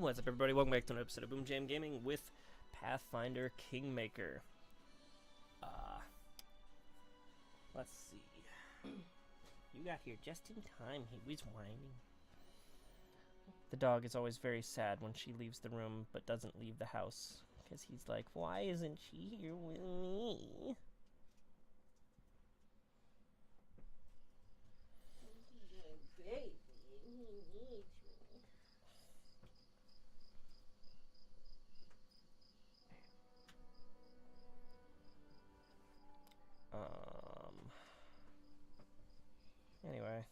What's up, everybody? Welcome back to another episode of BoomJamGaming with Pathfinder Kingmaker. Let's see. You got here just in time. He was whining. The dog is always very sad when she leaves the room but doesn't leave the house, because he's like, why isn't she here with me? Baby, he needs me. Anyway.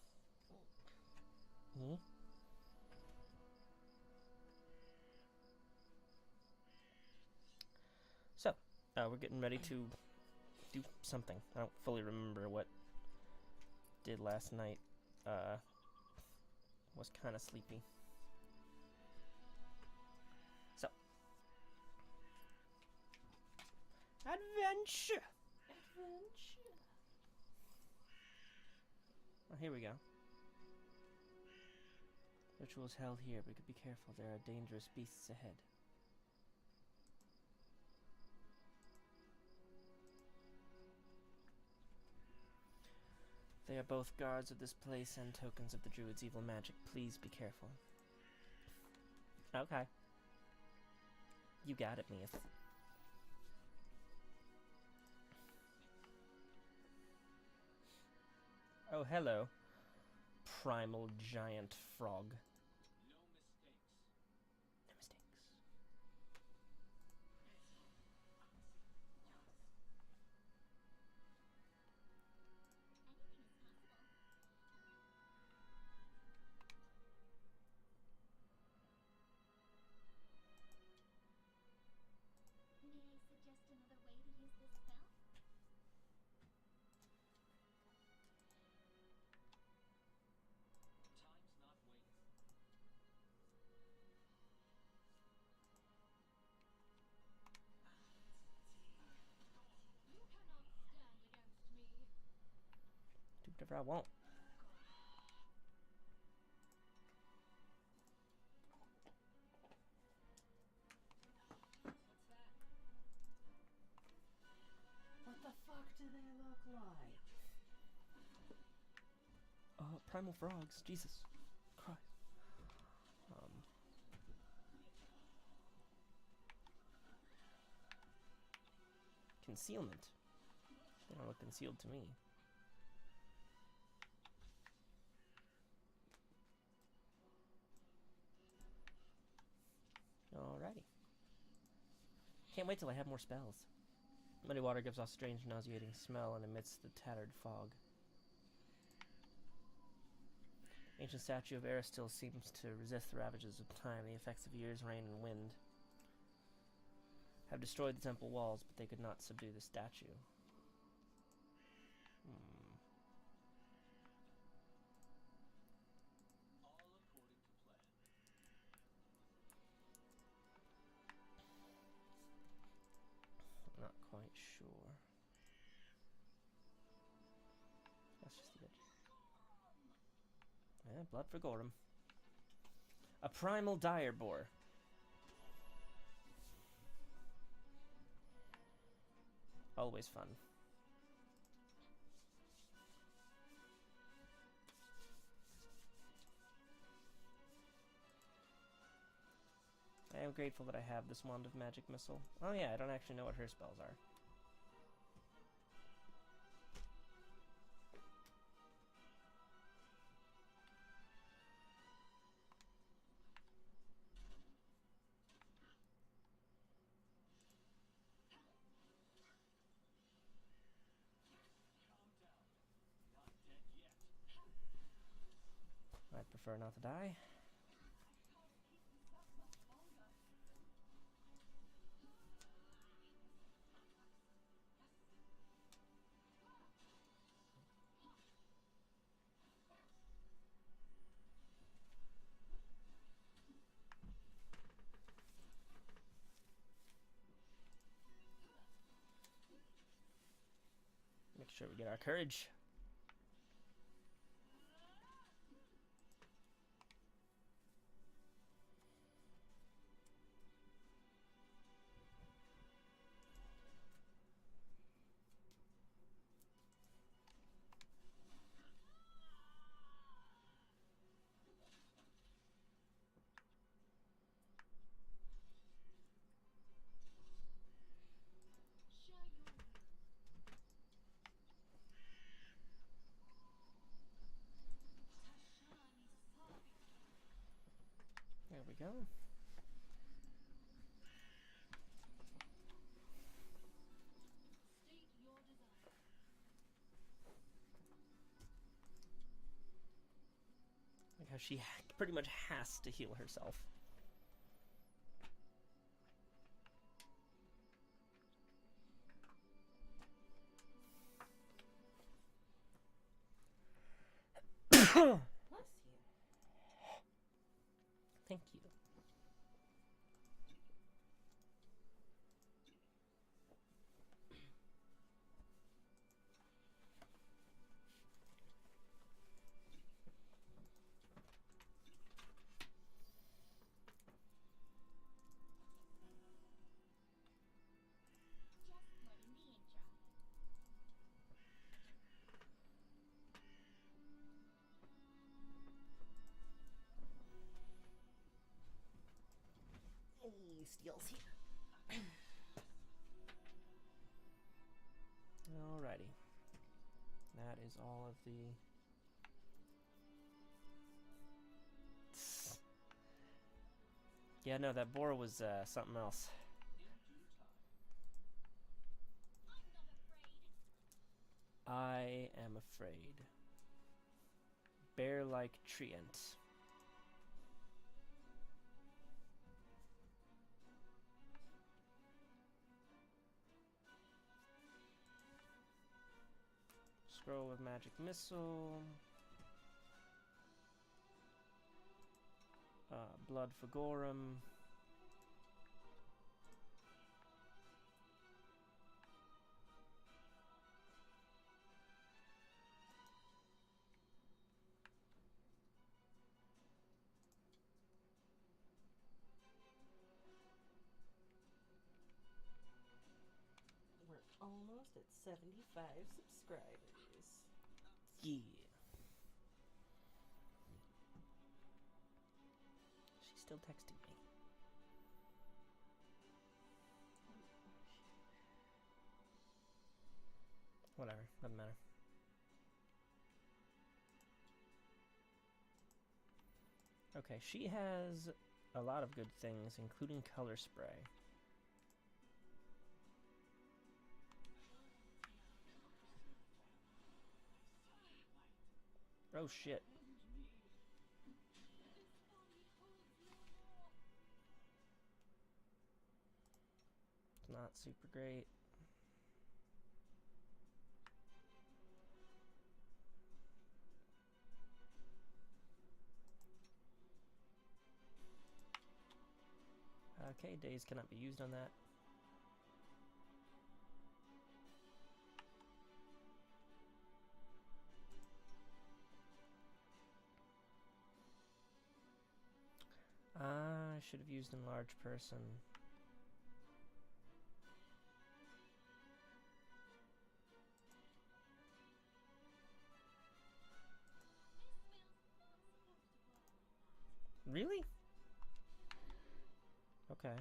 So, we're getting ready to do something. I don't fully remember what I did last night. Was kind of sleepy. So, adventure! Adventure. Oh, here we go. Rituals held here, but be careful. There are dangerous beasts ahead. They are both guards of this place and tokens of the druid's evil magic. Please be careful. Okay. You got it, Miss. Oh, hello. Primal giant frog. No mistakes. No mistakes. May I suggest another way to use this spell? Time's not waiting. You cannot stand against me. Do whatever I want. What's that? What the fuck do they look like? Primal frogs. Jesus Christ. Concealment. They don't look concealed to me. Alrighty. Can't wait till I have more spells. Muddy water gives off strange nauseating smell and emits the tattered fog. Ancient statue of Eris still seems to resist the ravages of time. The effects of years, rain, and wind have destroyed the temple walls, but they could not subdue the statue. All according to plan. Not quite sure. That's just the edge. Yeah, blood for Gorham. A primal dire boar. Always fun. I am grateful that I have this wand of magic missile. Oh yeah, I don't actually know what her spells are. Calm down. Not dead yet. I'd prefer not to die. Make sure we get our courage. we go. State your desire. Like how she pretty much has to heal herself. Bless you. Thank you. Just letting the ink dry. Hey, Steel's here. Alrighty. That is all of the... Yeah, no, that boar was something else. In due time. I'm not afraid. I am afraid. Bear-like treant. Scroll of magic missile. Blood Fagorum. We're almost at 75 subscribers. Yeah. She's still texting me. Whatever, doesn't matter. Okay, she has a lot of good things, including color spray. Oh shit. It's not super great. Okay, days cannot be used on that. I should have used enlarge person. Really? Okay.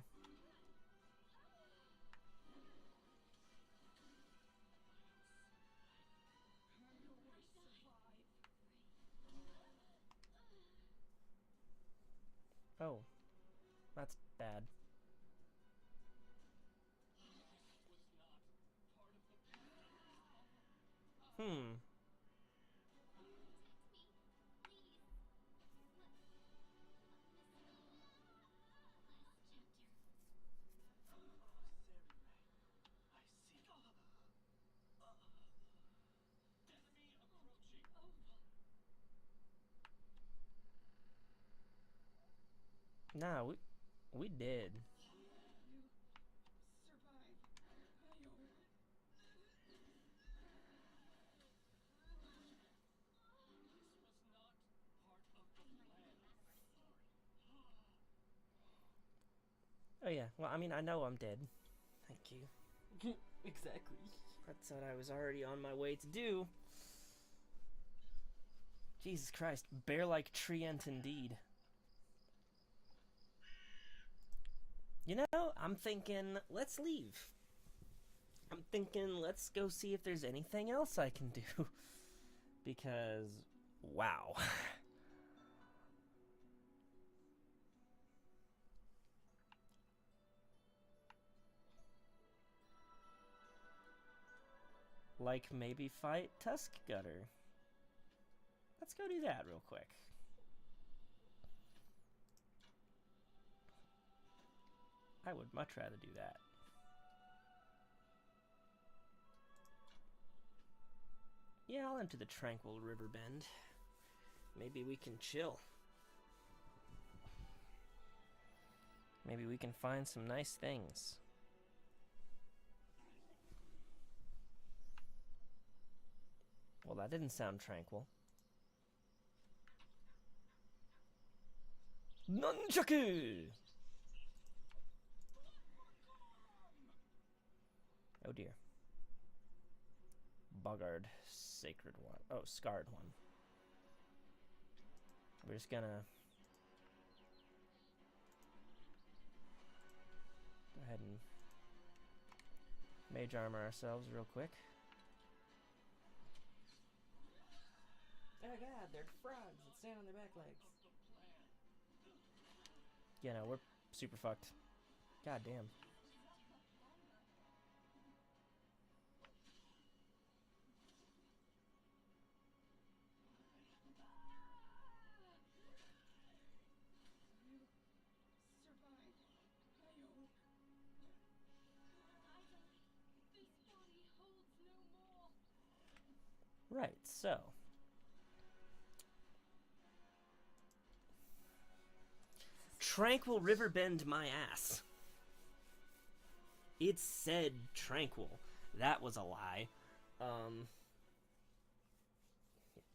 Oh, that's bad. Hmm. Nah, we did. Oh yeah. Well, I mean, I know I'm dead. Thank you. Exactly. That's what I was already on my way to do. Jesus Christ, bear-like treant indeed. You know, I'm thinking, let's leave. I'm thinking, let's go see if there's anything else I can do. Because, wow. Like maybe fight Tusk Gutter. Let's go do that real quick. I would much rather do that. Yeah, I'll enter the tranquil river bend. Maybe we can chill. Maybe we can find some nice things. Well, that didn't sound tranquil. Nunchaku! Oh dear. Boggard, sacred one. Oh, scarred one. We're just gonna go ahead and mage armor ourselves real quick. Oh god, they're frogs that stand on their back legs. Yeah, no, we're super fucked. God damn. Right, so. Tranquil River Bend my ass. It said tranquil. That was a lie.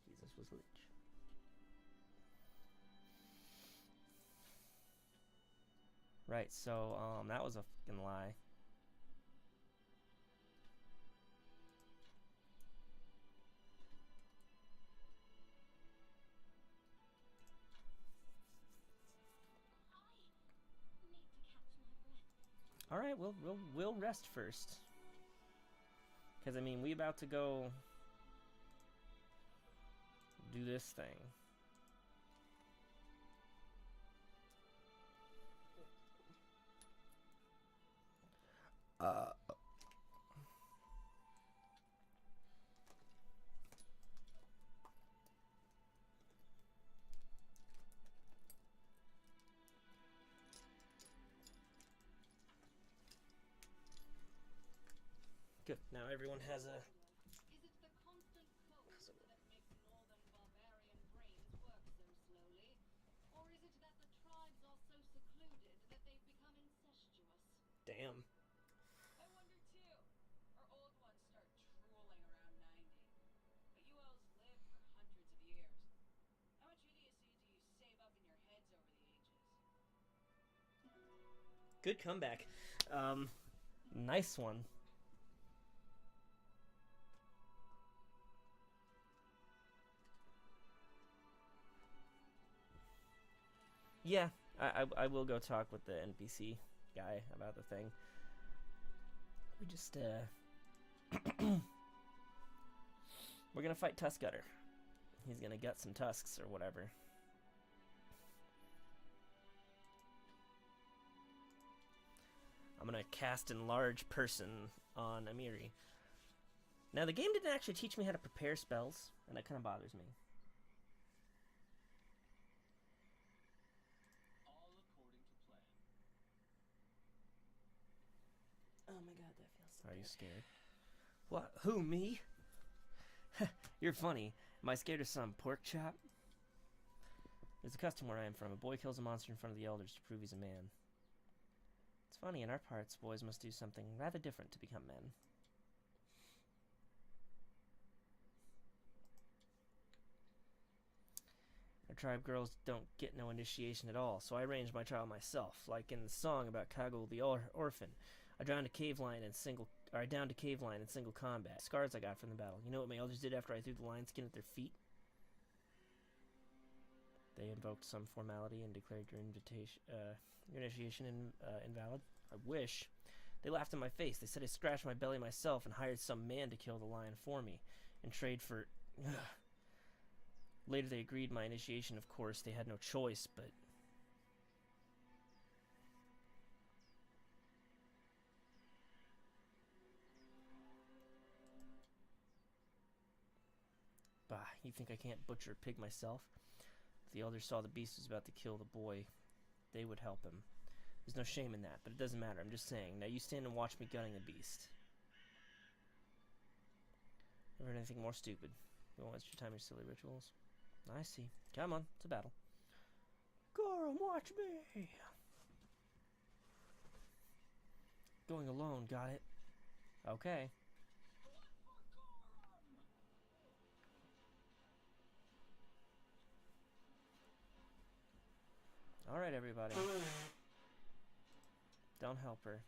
Jesus was lich. Right, so, that was a fucking lie. All right, we'll rest first. Cause I mean, we about to go do this thing. Good. Now everyone has a. Is it the constant cold that makes northern barbarian brains work so slowly? Or is it that the tribes are so secluded that they've become incestuous? Damn. I wonder too. Our old ones start drooling around 90. But you elves live for hundreds of years. How much idiocy do you save up in your heads over the ages? Good comeback. Nice one. Yeah, I will go talk with the NPC guy about the thing. We just, we're gonna fight Tusk Gutter. He's gonna gut some tusks or whatever. I'm gonna cast Enlarge Person on Amiri. Now, the game didn't actually teach me how to prepare spells, and that kind of bothers me. All according to plan. Oh my god, that feels so Are you good. scared? What? Who, me? You're funny. Am I scared of some pork chop? There's a custom where I am from. A boy kills a monster in front of the elders to prove he's a man. It's funny, in our parts, boys must do something rather different to become men. Our tribe girls don't get no initiation at all, so I arranged my trial myself, like in the song about Kaggle the orphan. I downed a cave lion in single combat. Scars I got from the battle. You know what my elders did after I threw the lion skin at their feet? They invoked some formality and declared your initiation invalid. I wish. They laughed in my face. They said I scratched my belly myself and hired some man to kill the lion for me, in trade for. Later they agreed my initiation. Of course, they had no choice, but. You think I can't butcher a pig myself? If the elders saw the beast was about to kill the boy, they would help him. There's no shame in that, but it doesn't matter. I'm just saying. Now you stand and watch me gunning the beast. Never heard anything more stupid. You won't waste your time on your silly rituals. I see. Come on, it's a battle. Gorham, watch me! Going alone, got it. Okay. Alright, everybody. Don't help her.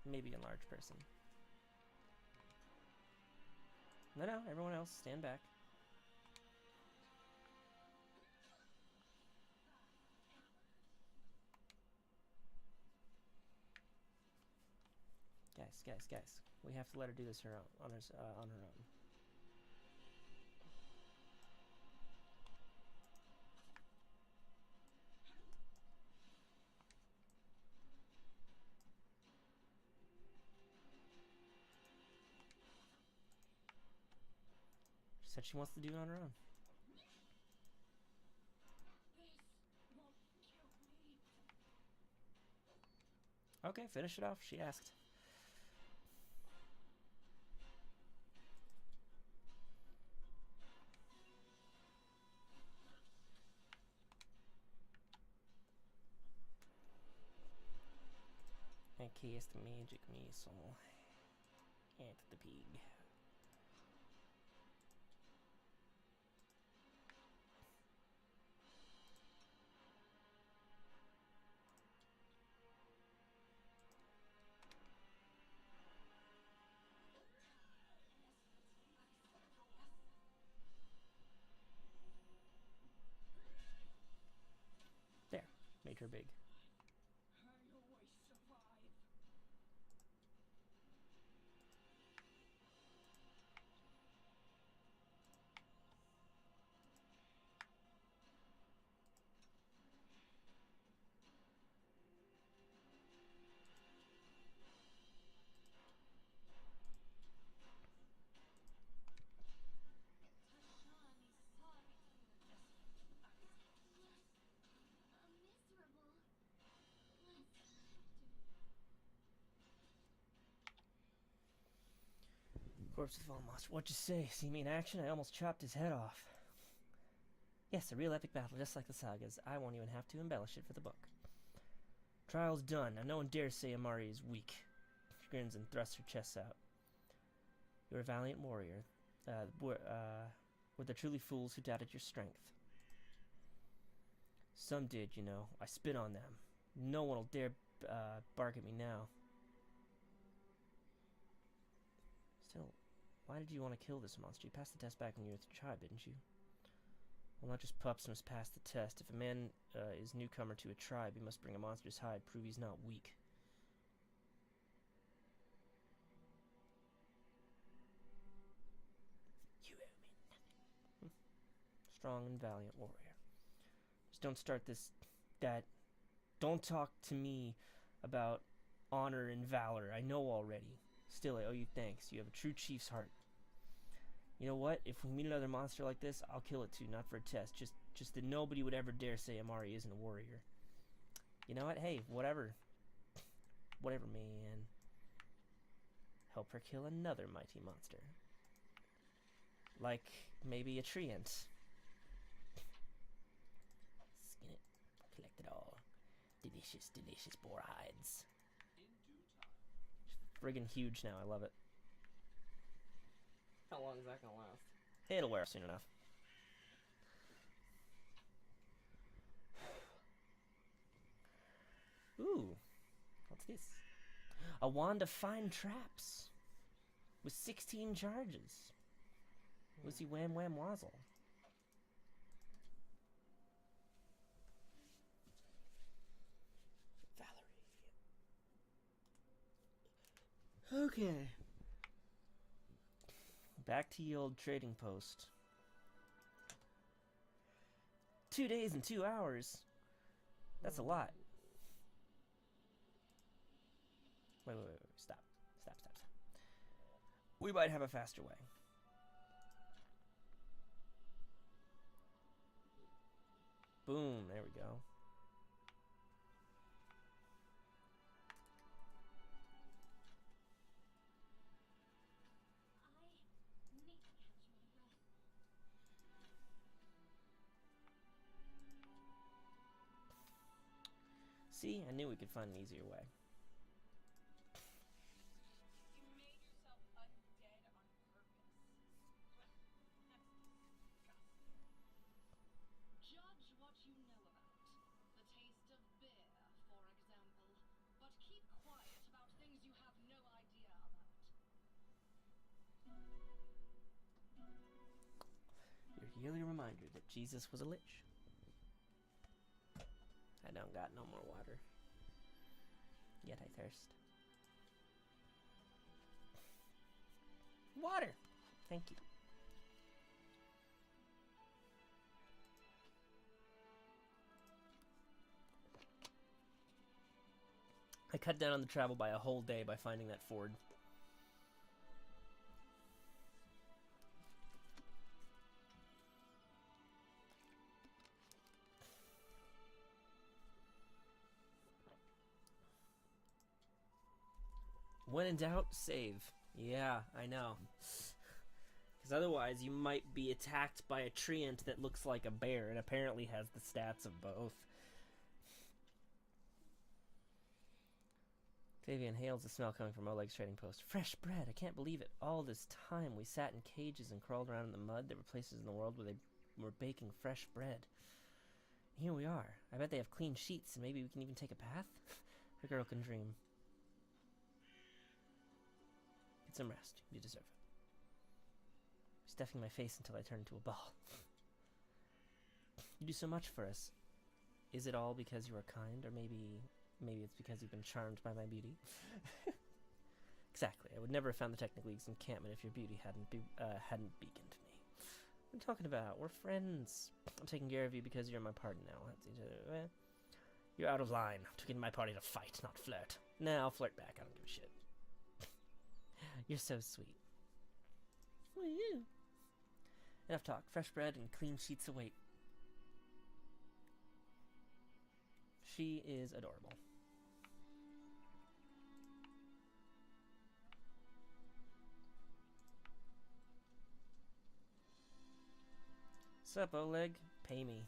Maybe a large person. No, everyone else, stand back. Guys. We have to let her do this on her own. She said she wants to do it on her own. Okay, finish it off, she asked. I cast the magic missile at the pig. There, made her big. Corpse of the fallen monster. What'd you say? See me in action? I almost chopped his head off. Yes, a real epic battle, just like the sagas. I won't even have to embellish it for the book. Trial's done. Now no one dares say Amari is weak. She grins and thrusts her chest out. You're a valiant warrior. Were the truly fools who doubted your strength? Some did, you know. I spit on them. No one will dare bark at me now. Still, why did you want to kill this monster? You passed the test back when you were with your tribe, didn't you? Well, not just pups must pass the test. If a man is newcomer to a tribe, he must bring a monster's hide, prove he's not weak. You owe me nothing. Strong and valiant warrior. Just don't start don't talk to me about honor and valor. I know already. Still, I owe you thanks. You have a true chief's heart. You know what? If we meet another monster like this, I'll kill it too, not for a test. Just that nobody would ever dare say Amari isn't a warrior. You know what? Hey, whatever. Whatever, man. Help her kill another mighty monster. Like, maybe a treant. Skin it. Collect it all. Delicious, delicious boar hides. In due time. Friggin' huge now, I love it. How long is that gonna last? It'll wear soon enough. Ooh, what's this? A wand of fine traps with 16 charges. Wizzy wham wham wazzle. Valerie. Okay. Back to the old trading post. 2 days and 2 hours. That's a lot. Wait. Stop. we might have a faster way. Boom, there we go. I need to catch my breath. See, I knew we could find an easier way. You made yourself undead on purpose. That's disgusting. Judge what you know about. The taste of beer, for example. But keep quiet about things you have no idea about. Your yearly reminder that Jesus was a lich. I don't got no more water. Yet I thirst. Water! Thank you. I cut down on the travel by a whole day by finding that ford. When in doubt, save. Yeah, I know. Because otherwise you might be attacked by a treant that looks like a bear and apparently has the stats of both. Fabian hails the smell coming from Oleg's trading post. Fresh bread, I can't believe it. All this time we sat in cages and crawled around in the mud. There were places in the world where they were baking fresh bread. Here we are. I bet they have clean sheets and maybe we can even take a bath? A girl can dream. Get some rest. You deserve it. Stuffing my face until I turn into a ball. You do so much for us. Is it all because you are kind, or maybe it's because you've been charmed by my beauty? Exactly. I would never have found the Technic League's encampment if your beauty hadn't beaconed me. What are you talking about? We're friends. I'm taking care of you because you're my party now. You're out of line. I'm taking my party to fight, not flirt. Nah, I'll flirt back. I don't give a shit. You're so sweet. What are you? Enough talk. Fresh bread and clean sheets await. She is adorable. Sup, Oleg? Pay me.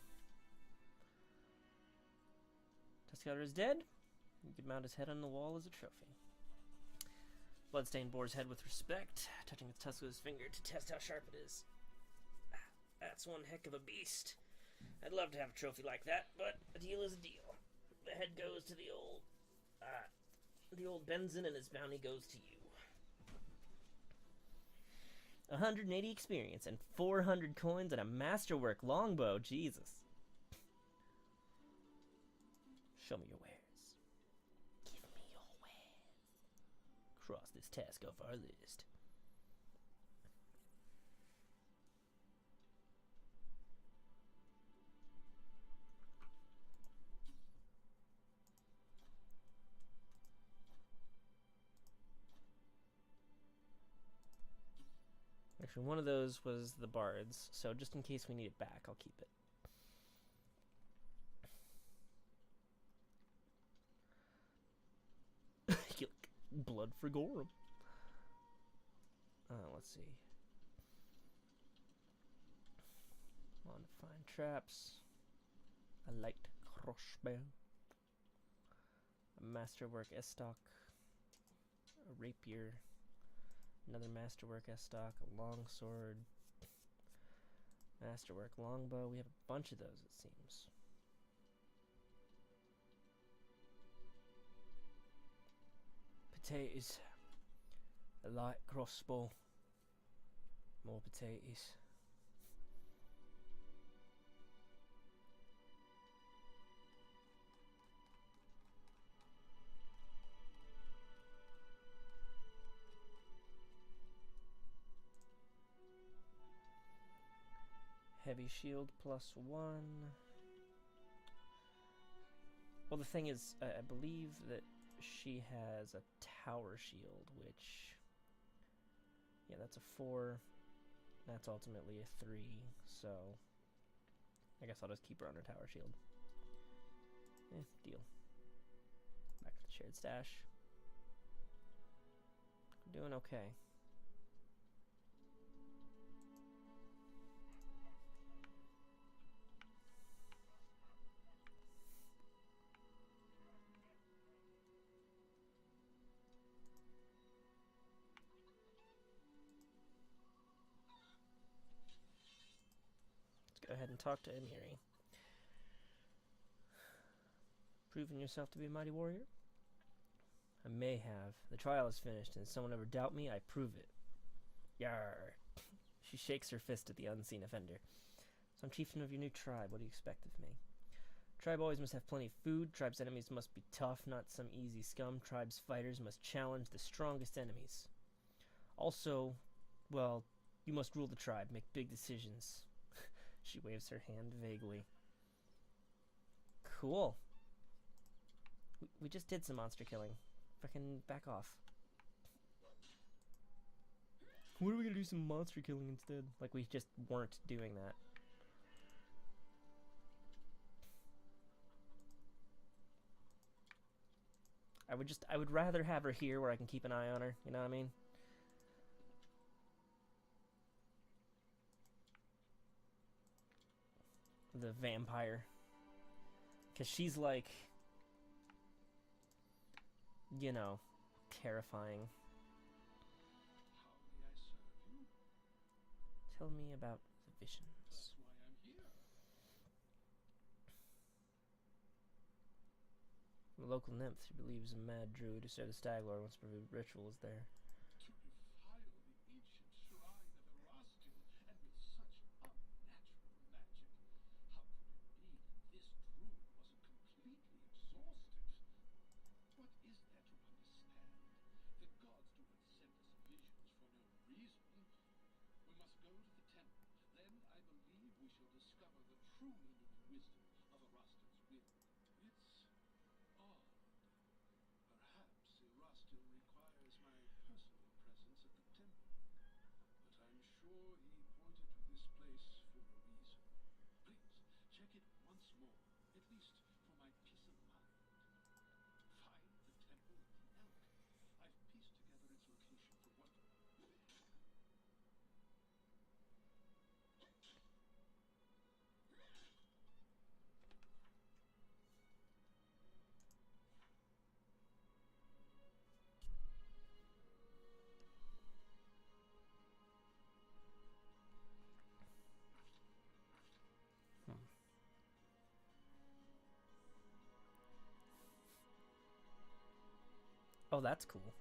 Tuscutter is dead. You could mount his head on the wall as a trophy. Bloodstained bores head with respect, touching its tusk with his finger to test how sharp it is. That's one heck of a beast. I'd love to have a trophy like that, but a deal is a deal. The head goes to the old Benzin, and his bounty goes to you. 180 experience and 400 coins and a masterwork longbow. Jesus. Show me your wares. Give me your wares. Cross this task off our list. Actually, one of those was the Bard's, so just in case we need it back, I'll keep it. Blood for Gorham. Let's see. On to find traps. A light crossbow. A masterwork S-stock. A rapier. Another masterwork S-stock. A longsword. Masterwork longbow. We have a bunch of those, it seems. Potatoes. A light crossbow. More potatoes. Heavy shield +1. Well, the thing is, I believe that she has a tower shield, which Yeah, that's a 4. That's ultimately a 3, so I guess I'll just keep her on her tower shield. Deal. Back to the shared stash. Doing okay. Let's go ahead and talk to Emiri. Proven yourself to be a mighty warrior? I may have. The trial is finished, and if someone ever doubt me, I prove it. Yarr. She shakes her fist at the unseen offender. So I'm chieftain of your new tribe. What do you expect of me? Tribe always must have plenty of food. Tribe's enemies must be tough, not some easy scum. Tribe's fighters must challenge the strongest enemies. Also, well, you must rule the tribe, make big decisions. She waves her hand vaguely. Cool. We just did some monster killing. Fucking back off. What are we gonna do some monster killing instead? Like we just weren't doing that. I would rather have her here where I can keep an eye on her, you know what I mean? The vampire. Cause she's like, you know, terrifying. How may I serve you? Tell me about the visions. That's why I'm here. The local nymph, she believes a mad druid who started the stag lord once performed rituals there. To defile the ancient shrine of Erastil, and with such unnatural magic. How could it be that this druid wasn't completely exhausted? What is there to understand? The gods do not send us visions for no reason. We must go to the temple. Then I believe we shall discover the true meaning and wisdom of Erastil's will. It's odd. Perhaps Erastil requires my personal presence at the temple. But I'm sure he pointed to this place for a reason. Please, check it once more, at least for my peace of mind. Find the Temple of the Elk. I've pieced together its location from what... Oh, that's cool.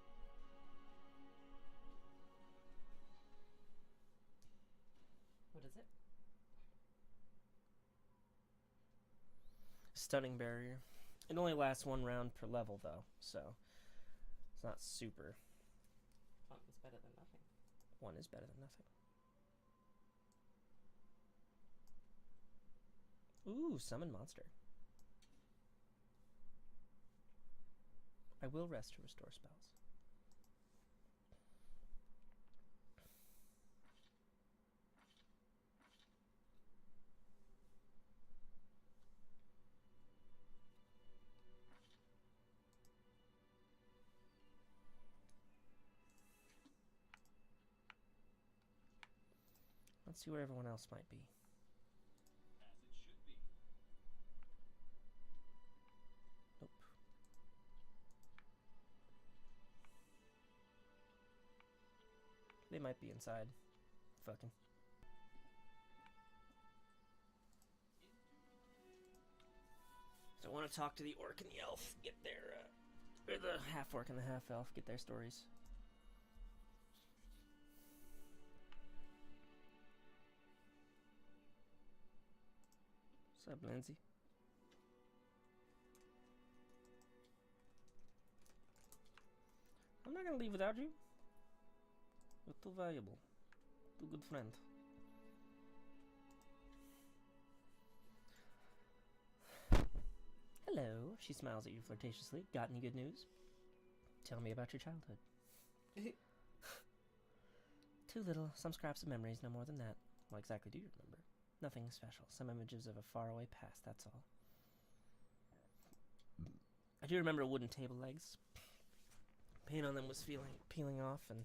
What is it? Stunning barrier. It only lasts 1 round per level, though, so it's not super. Fun is better than nothing. 1 is better than nothing. Ooh, summon monster. I will rest to restore spells. Let's see where everyone else might be. As it should be. Nope. They might be inside. Fucking. So I want to talk to the orc and the elf. Get their, or the half orc and the half elf. Get their stories. What's up, Lindsay? I'm not gonna leave without you. You're too valuable. Too good friend. Hello. She smiles at you flirtatiously. Got any good news? Tell me about your childhood. Too little, some scraps of memories, no more than that. What exactly do you remember? Nothing special, some images of a faraway past, that's all. I do remember wooden table legs. Paint on them was peeling off, and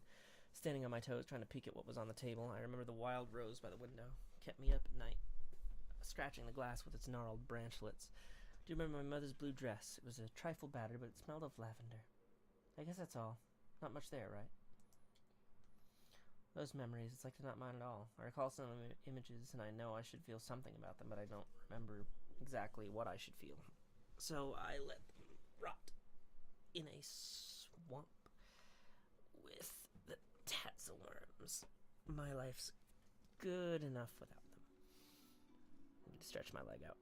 standing on my toes trying to peek at what was on the table. I remember the wild rose by the window. Kept me up at night, scratching the glass with its gnarled branchlets. I do remember my mother's blue dress. It was a trifle battered, but it smelled of lavender. I guess that's all. Not much there, right? Those memories, it's like they're not mine at all. I recall some images, and I know I should feel something about them, but I don't remember exactly what I should feel. So I let them rot in a swamp with the tatzelworms. My life's good enough without them. I need to stretch my leg out.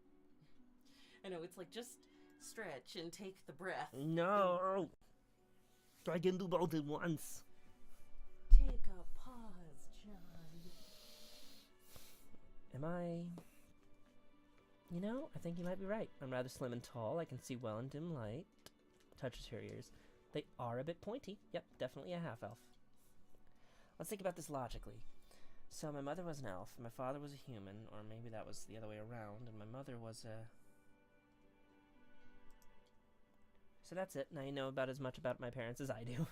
I know, it's like, just stretch and take the breath. No! I can do both at once. Take a pause, John. Am I... You know, I think you might be right. I'm rather slim and tall. I can see well in dim light. Touches her ears. They are a bit pointy. Yep, definitely a half-elf. Let's think about this logically. So my mother was an elf, and my father was a human, or maybe that was the other way around, and my mother was a... So that's it. Now you know about as much about my parents as I do.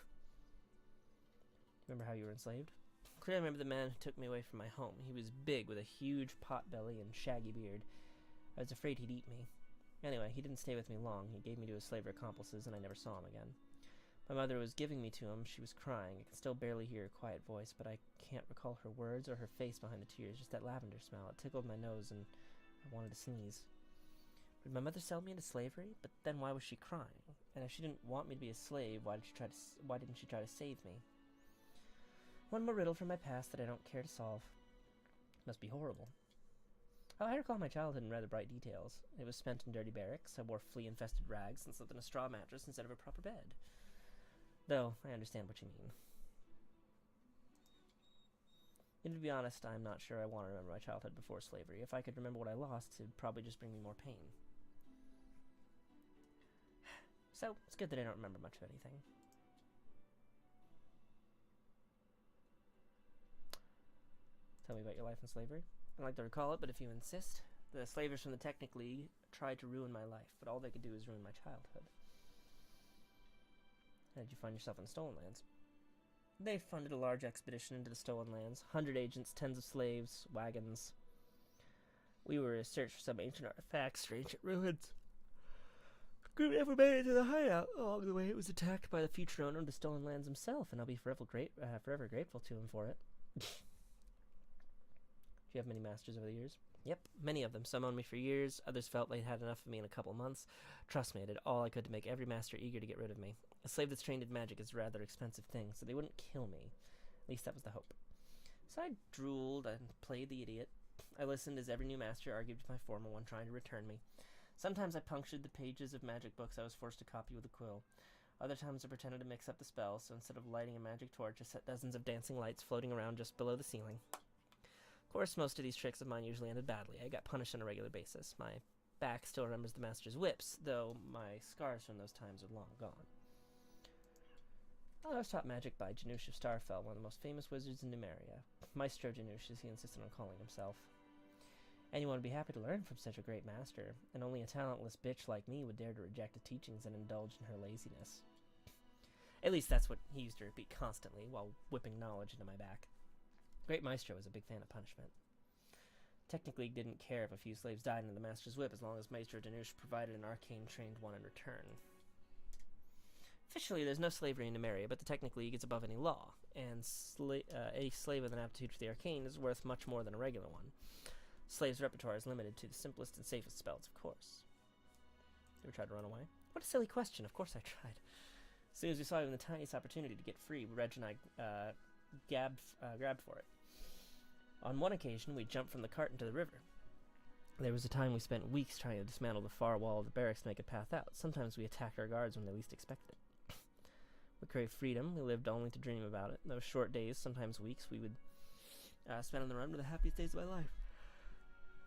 Remember how you were enslaved? Clearly remember the man who took me away from my home. He was big, with a huge pot belly and shaggy beard. I was afraid he'd eat me. Anyway, he didn't stay with me long. He gave me to his slaver accomplices, and I never saw him again. My mother was giving me to him. She was crying. I can still barely hear her quiet voice, but I can't recall her words or her face behind the tears, just that lavender smell. It tickled my nose, and I wanted to sneeze. Would my mother sell me into slavery? But then why was she crying? And if she didn't want me to be a slave, why didn't she try to save me? One more riddle from my past that I don't care to solve. Must be horrible. Oh, I recall my childhood in rather bright details. It was spent in dirty barracks. I wore flea-infested rags and slept on a straw mattress instead of a proper bed. Though, I understand what you mean. And to be honest, I'm not sure I want to remember my childhood before slavery. If I could remember what I lost, it'd probably just bring me more pain. So, it's good that I don't remember much of anything. Tell me about your life in slavery. I don't like to recall it, but if you insist. The slavers from the Technic League tried to ruin my life, but all they could do is ruin my childhood. How did you find yourself in the Stolen Lands? They funded a large expedition into the Stolen Lands. 100 agents, tens of slaves, wagons. We were in search for some ancient artifacts or ancient ruins. The group never made it to the hideout. Along the way, it was attacked by the future owner of the Stolen Lands himself, and I'll be forever grateful to him for it. Do you have many masters over the years? Yep, many of them. Some owned me for years. Others felt they'd had enough of me in a couple months. Trust me, I did all I could to make every master eager to get rid of me. A slave that's trained in magic is a rather expensive thing, so they wouldn't kill me. At least that was the hope. So I drooled and played the idiot. I listened as every new master argued with my former one, trying to return me. Sometimes I punctured the pages of magic books I was forced to copy with a quill. Other times I pretended to mix up the spells, so instead of lighting a magic torch, I set dozens of dancing lights floating around just below the ceiling. Of course, most of these tricks of mine usually ended badly. I got punished on a regular basis. My back still remembers the master's whips, though my scars from those times are long gone. I was taught magic by Janusz of Starfell, one of the most famous wizards in Numeria. Maestro Janusz, as he insisted on calling himself. Anyone would be happy to learn from such a great master, and only a talentless bitch like me would dare to reject his teachings and indulge in her laziness. At least that's what he used to repeat constantly, while whipping knowledge into my back. Great Maestro was a big fan of punishment. Technically didn't care if a few slaves died under the master's whip, as long as Maestro Janusz provided an arcane-trained one in return. Officially, there's no slavery in Numeria, but the Technic League is above any law, and a slave with an aptitude for the arcane is worth much more than a regular one. Slave's repertoire is limited to the simplest and safest spells, of course. Ever tried to run away? What a silly question. Of course I tried. As soon as we saw even the tiniest opportunity to get free, Reg and I grabbed for it. On one occasion, we jumped from the cart into the river. There was a time we spent weeks trying to dismantle the far wall of the barracks to make a path out. Sometimes we attacked our guards when they least expected it. We craved freedom. We lived only to dream about it. Those short days, sometimes weeks, we would spend on the run were the happiest days of my life.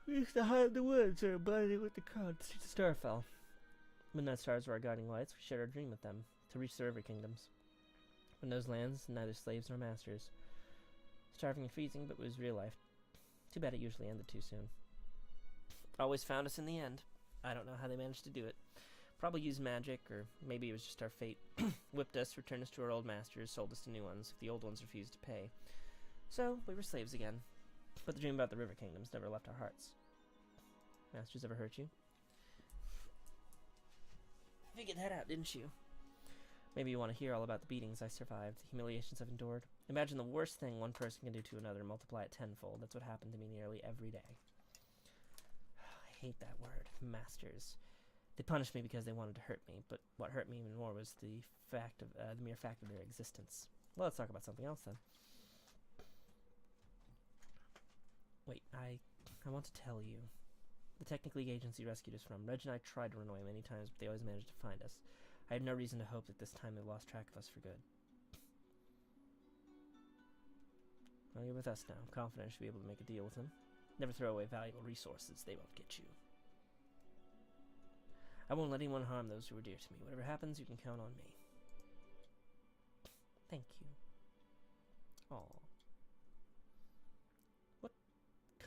We used to hide in the woods or blending with the crowd to see the Starfell. Midnight stars were our guiding lights. We shared our dream with them, to reach the river kingdoms. In those lands, neither slaves nor masters. Starving and freezing, but it was real life. Too bad it usually ended too soon. Always found us in the end. I don't know how they managed to do it. Probably used magic, or maybe it was just our fate. Whipped us, returned us to our old masters, sold us to new ones if the old ones refused to pay. So, we were slaves again. But the dream about the River Kingdoms never left our hearts. Masters ever hurt you? Figured that out, didn't you? Maybe you want to hear all about the beatings I survived, the humiliations I've endured. Imagine the worst thing one person can do to another and multiply it tenfold. That's what happened to me nearly every day. I hate that word, masters. They punished me because they wanted to hurt me, but what hurt me even more was the mere fact of their existence. Well, let's talk about something else then. Wait, I want to tell you. The Technic League agency rescued us from. Reg and I tried to run away many times, but they always managed to find us. I had no reason to hope that this time they've lost track of us for good. Well, you're with us now. I'm confident I should be able to make a deal with them. Never throw away valuable resources. They won't get you. I won't let anyone harm those who are dear to me. Whatever happens, you can count on me. Thank you. Aw. What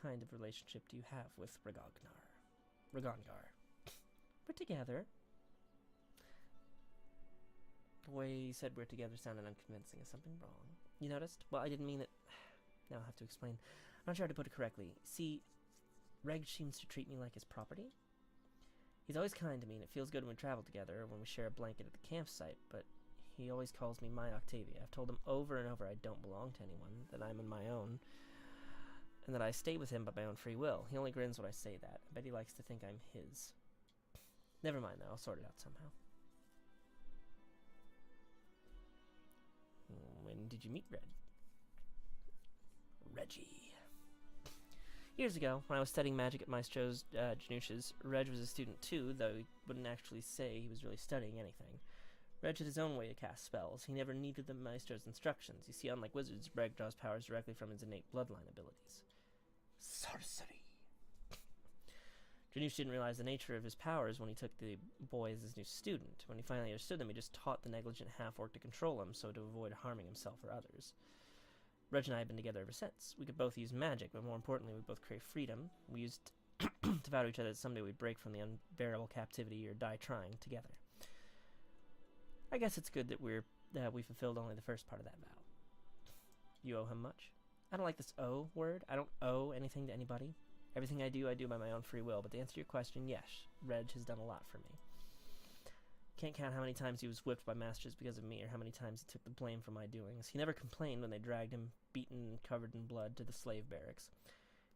kind of relationship do you have with Ragongar? We're together. The way you said we're together sounded unconvincing. Is something wrong? You noticed? Well, I didn't mean it. Now I'll have to explain. I'm not sure how to put it correctly. See, Reg seems to treat me like his property. He's always kind to me, and it feels good when we travel together or when we share a blanket at the campsite, but he always calls me my Octavia. I've told him over and over I don't belong to anyone, that I'm on my own, and that I stay with him by my own free will. He only grins when I say that. I bet he likes to think I'm his. Never mind, though. I'll sort it out somehow. When did you meet Reggie? Years ago, when I was studying magic at Maestro's Janusha's, Reg was a student too, though he wouldn't actually say he was really studying anything. Reg had his own way to cast spells. He never needed the Maestro's instructions. You see, unlike wizards, Reg draws powers directly from his innate bloodline abilities. Sorcery! Janusha didn't realize the nature of his powers when he took the boy as his new student. When he finally understood them, he just taught the negligent half-orc to control him, so to avoid harming himself or others. Reg and I have been together ever since. We could both use magic, but more importantly, we both crave freedom. We used to vow to each other that someday we'd break from the unbearable captivity or die trying together. I guess it's good that we fulfilled only the first part of that vow. You owe him much? I don't like this owe word. I don't owe anything to anybody. Everything I do by my own free will. But to answer your question, yes, Reg has done a lot for me. Can't count how many times he was whipped by masters because of me, or how many times he took the blame for my doings. He never complained when they dragged him, beaten and covered in blood, to the slave barracks.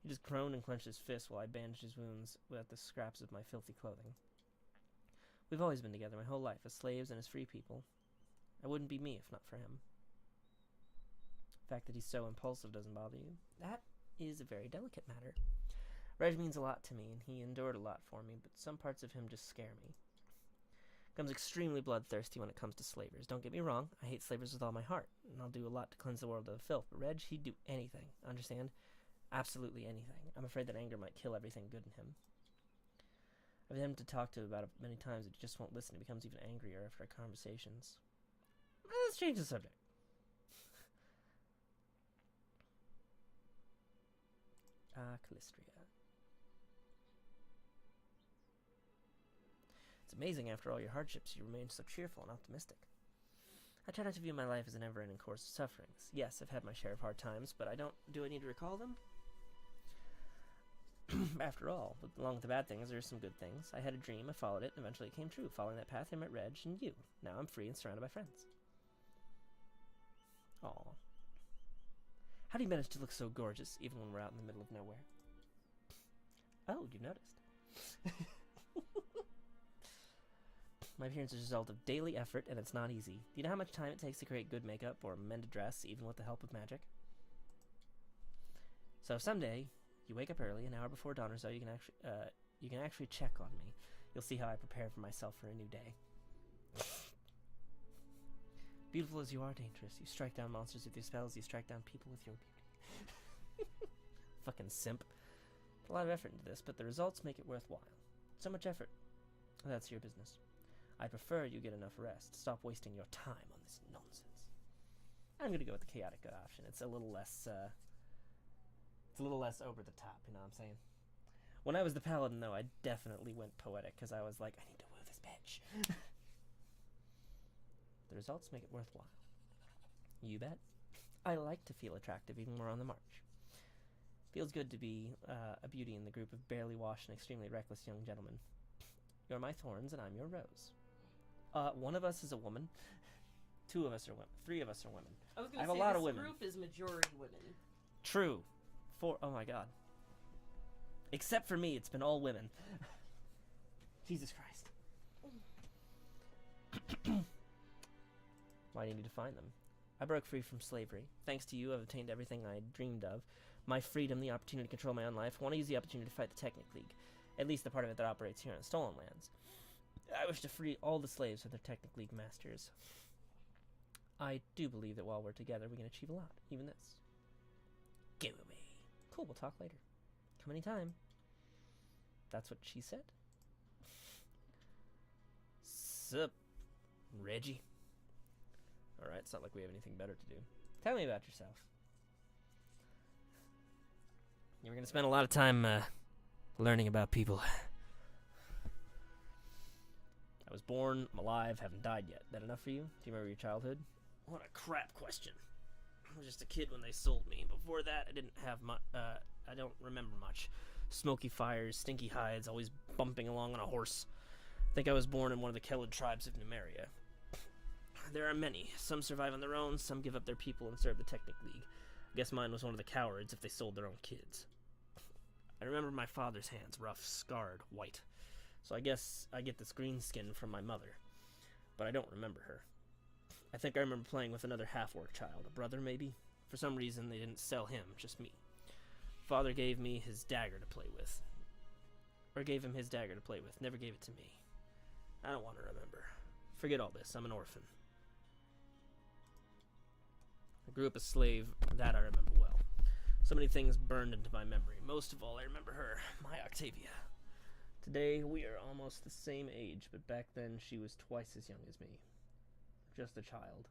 He just groaned and clenched his fists while I bandaged his wounds with the scraps of my filthy clothing. We've always been together my whole life, as slaves and as free people. I wouldn't be me if not for him. The fact that he's so impulsive doesn't bother you. That is a very delicate matter. Reg means a lot to me, and he endured a lot for me, but some parts of him just scare me. Becomes extremely bloodthirsty when it comes to slavers. Don't get me wrong, I hate slavers with all my heart, and I'll do a lot to cleanse the world of filth, but Reg, he'd do anything, understand? Absolutely anything. I'm afraid that anger might kill everything good in him. I've had him to talk to about it many times, but he just won't listen. He becomes even angrier after our conversations. Let's change the subject. Callistria. It's amazing, after all your hardships, you remain so cheerful and optimistic. I try not to view my life as a never-ending course of sufferings. Yes, I've had my share of hard times, but do I need to recall them? After all, along with the bad things, there are some good things. I had a dream, I followed it, and eventually it came true. Following that path, I met Reg and you. Now I'm free and surrounded by friends. Aww. How do you manage to look so gorgeous, even when we're out in the middle of nowhere? Oh, you've noticed. My appearance is a result of daily effort, and it's not easy. Do you know how much time it takes to create good makeup or mend a dress, even with the help of magic? So someday, you wake up early, an hour before dawn or so, you can actually check on me. You'll see how I prepare for myself for a new day. Beautiful as you are, dangerous. You strike down monsters with your spells, you strike down people with your beauty. Fucking simp. Put a lot of effort into this, but the results make it worthwhile. So much effort. That's your business. I prefer you get enough rest. Stop wasting your time on this nonsense. I'm gonna go with the chaotic option. It's a little less It's a little less over the top, you know what I'm saying? When I was the paladin, though, I definitely went poetic, because I was like, I need to woo this bitch. The results make it worthwhile. You bet. I like to feel attractive even when we're on the march. Feels good to be a beauty in the group of barely washed and extremely reckless young gentlemen. You're my thorns, and I'm your rose. One of us is a woman. 2 of us are women. 3 of us are women. I was I gonna have a say lot this of women. group is majority women. True. 4. Oh my god. Except for me, it's been all women. Jesus Christ. Why do you need to find them? I broke free from slavery. Thanks to you, I've obtained everything I dreamed of. My freedom, the opportunity to control my own life. I want to use the opportunity to fight the Technic League. At least the part of it that operates here on stolen lands. I wish to free all the slaves of their Technic League masters. I do believe that while we're together, we can achieve a lot. Even this. Go away. Cool, we'll talk later. Come anytime. That's what she said. Sup, Reggie? Alright, it's not like we have anything better to do. Tell me about yourself. You were gonna spend a lot of time, learning about people. I was born, I'm alive, haven't died yet. That enough for you? Do you remember your childhood? What a crap question. I was just a kid when they sold me. Before that, I didn't have much, I don't remember much. Smoky fires, stinky hides, always bumping along on a horse. I think I was born in one of the Kellid tribes of Numeria. There are many. Some survive on their own, some give up their people and serve the Technic League. I guess mine was one of the cowards if they sold their own kids. I remember my father's hands, rough, scarred, white. So I guess I get this green skin from my mother. But I don't remember her. I think I remember playing with another half-orc child, a brother maybe? For some reason they didn't sell him, just me. Father gave me his dagger to play with. Or gave him his dagger to play with, never gave it to me. I don't want to remember. Forget all this, I'm an orphan. I grew up a slave, that I remember well. So many things burned into my memory. Most of all, I remember her, my Octavia. Today, we are almost the same age, but back then she was twice as young as me. Just a child,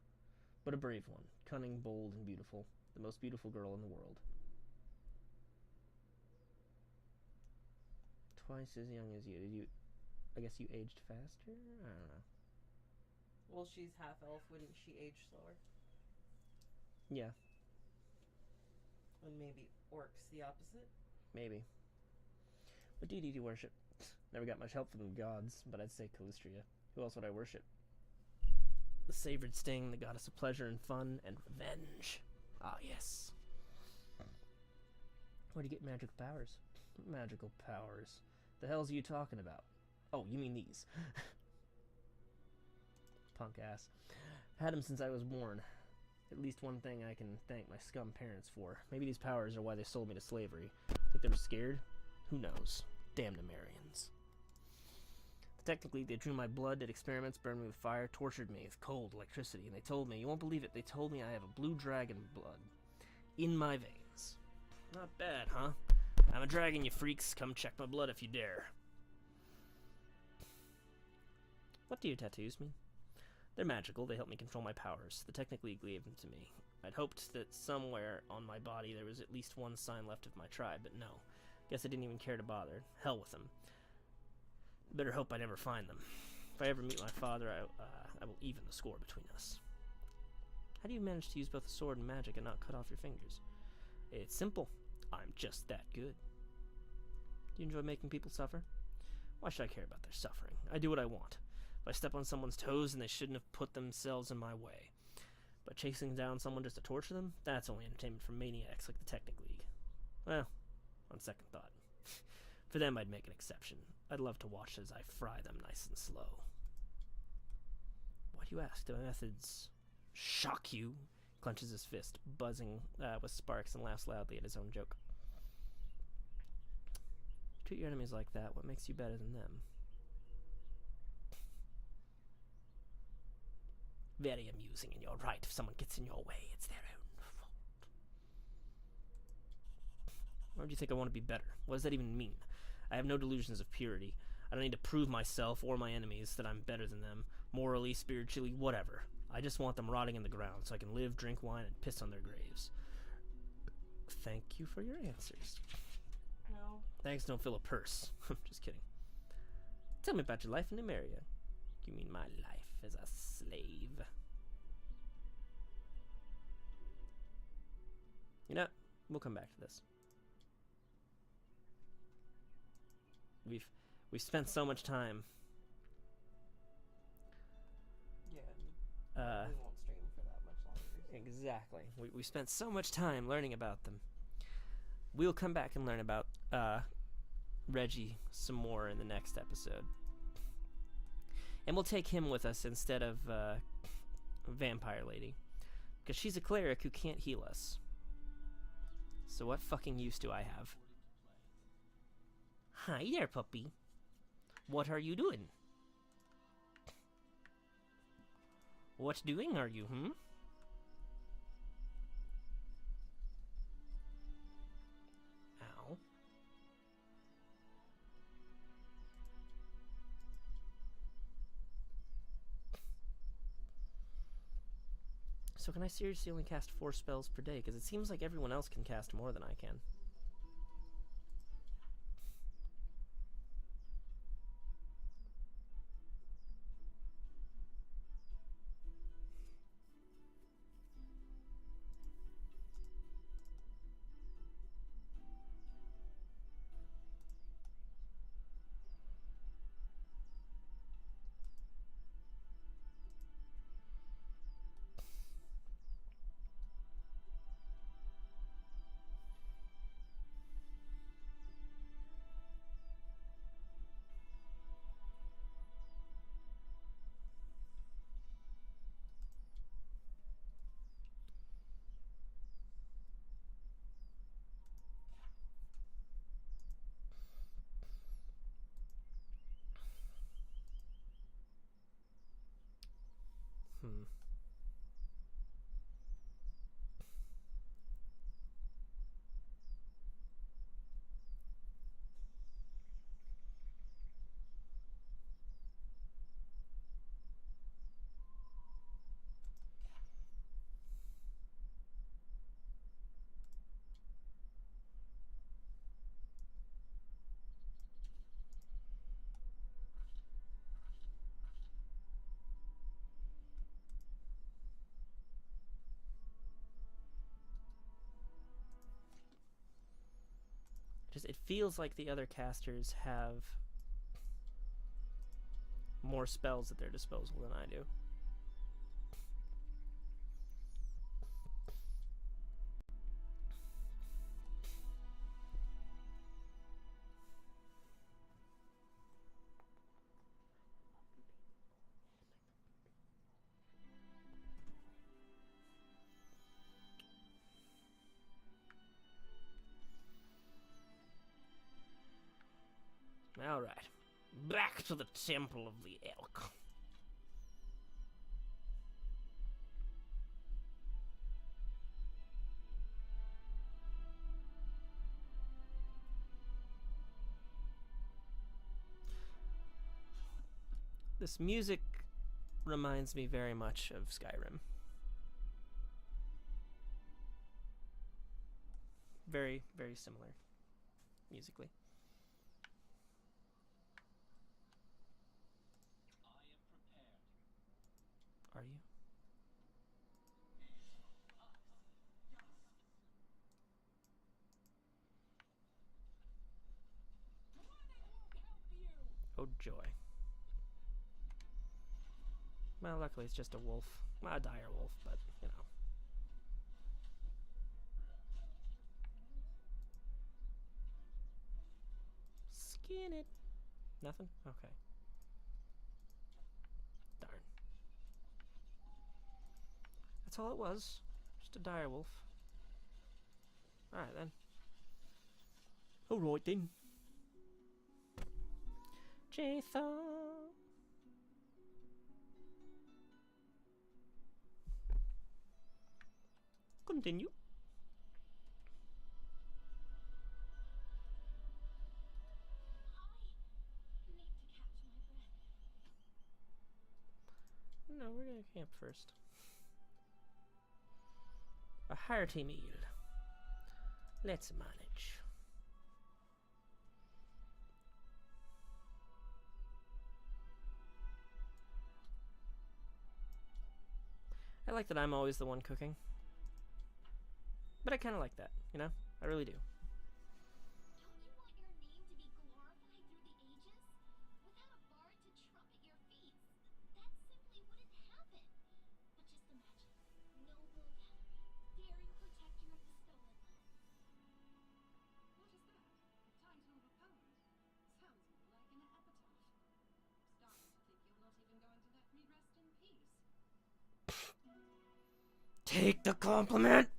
but a brave one, cunning, bold, and beautiful. The most beautiful girl in the world. Twice as young as you. Did you... I guess you aged faster? I don't know. Well, she's half elf. Wouldn't she age slower? Yeah, And maybe orcs the opposite? maybe. What deity do you worship? Never got much help from the gods, but I'd say Calistria. Who else would I worship? The savored sting, the goddess of pleasure and fun and revenge. Ah, yes. Where do you get magical powers? Magical powers. The hell's you talking about? Oh, you mean these. Punk ass. Had them since I was born. At least one thing I can thank my scum parents for. Maybe these powers are why they sold me to slavery. Think they were scared? Who knows? Damn Nemarians. Technically, they drew my blood, did experiments, burned me with fire, tortured me with cold electricity, and they told me, you won't believe it, they told me I have a blue dragon blood in my veins. Not bad, huh? I'm a dragon, you freaks. Come check my blood if you dare. What do your tattoos mean? They're magical, they help me control my powers. The Technic League gave them to me. I'd hoped that somewhere on my body there was at least one sign left of my tribe, but no. Guess I didn't even care to bother. Hell with them. Better hope I never find them. If I ever meet my father, I will even the score between us. How do you manage to use both the sword and magic and not cut off your fingers? It's simple. I'm just that good. Do you enjoy making people suffer? Why should I care about their suffering? I do what I want. If I step on someone's toes and they shouldn't have put themselves in my way. But chasing down someone just to torture them? That's only entertainment for maniacs like the Technic League. Well, on second thought. For them, I'd make an exception. I'd love to watch as I fry them nice and slow. Why do you ask? Do my methods shock you? Clenches his fist, buzzing with sparks, and laughs loudly at his own joke. Treat your enemies like that. What makes you better than them? Very amusing, and you're right. If someone gets in your way, it's their own fault. Why do you think I want to be better? What does that even mean? I have no delusions of purity. I don't need to prove myself or my enemies that I'm better than them, morally, spiritually, whatever. I just want them rotting in the ground so I can live, drink wine, and piss on their graves. thank you for your answers. No. Thanks don't fill a purse. I'm just kidding. Tell me about your life in Emeria. You mean my life as a slave? You know, we'll come back to this. We've spent so much time. Yeah. We won't stream for that much longer. So. Exactly. We spent so much time learning about them. We'll come back and learn about Reggie some more in the next episode. And we'll take him with us instead of Vampire Lady. Because she's a cleric who can't heal us. So what fucking use do I have? Hi there, puppy. What are you doing? What doing are you, Ow. So can I seriously only cast 4 spells per day? Because it seems like everyone else can cast more than I can. Just it feels like the other casters have more spells at their disposal than I do. Alright. Back to the Temple of the Elk. This music reminds me very much of Skyrim. Very, very similar musically. Are you? Oh joy. Well, luckily it's just a wolf. Not a dire wolf, but, you know. Skin it. Nothing? Okay. Darn. That's all it was. Just a dire wolf. Alright then. Alright then. Jathan. Continue. No, we're gonna camp first. A hearty meal. Let's manage. I like that I'm always the one cooking. But I kind of like that, you know? I really do. Don't you want your name to be glorified through the ages? Without a bard to trumpet your feats, that simply wouldn't happen. But just imagine, noble Valerie, daring protector of the stolen lands. What is that? Title of a poem? Sounds more like an epitaph. Starting to think you're not even going to let me rest in peace. Take the compliment!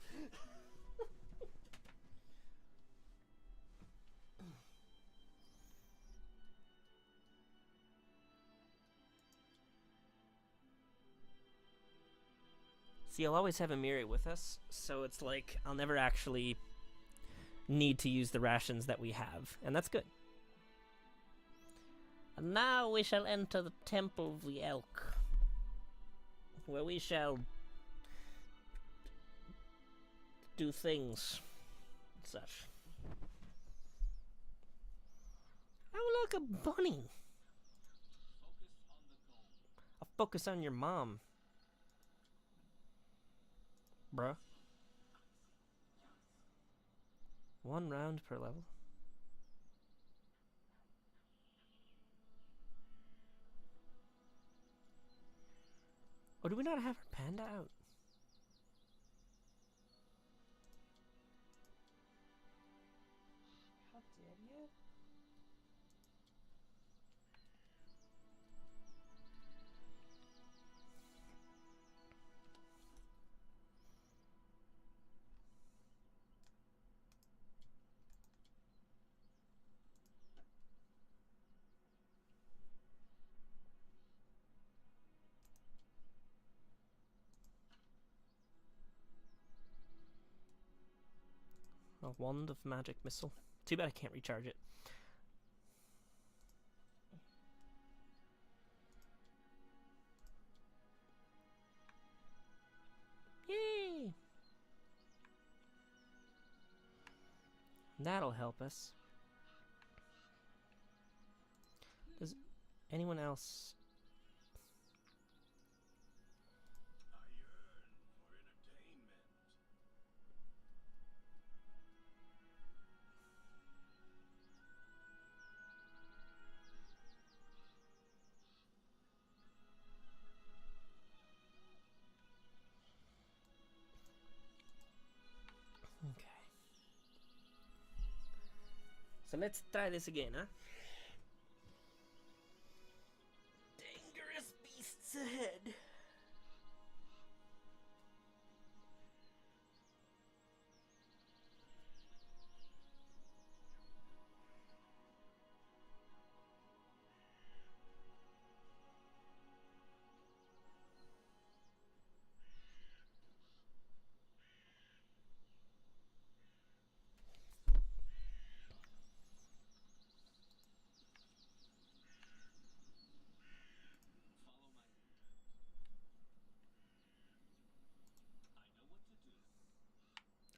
See, I'll always have Amiri with us, so it's like I'll never actually need to use the rations that we have, and that's good. And now we shall enter the Temple of the Elk, where we shall do things such. Oh, look, a bunny! I'll focus on your mom. Bruh. 1 round per level. Oh, do we not have our panda out? How dare you? A wand of magic missile. Too bad I can't recharge it. Yay! That'll help us. Does anyone else... I yearn for entertainment. Okay. So let's try this again, huh? Dangerous beasts ahead. Follow my lead.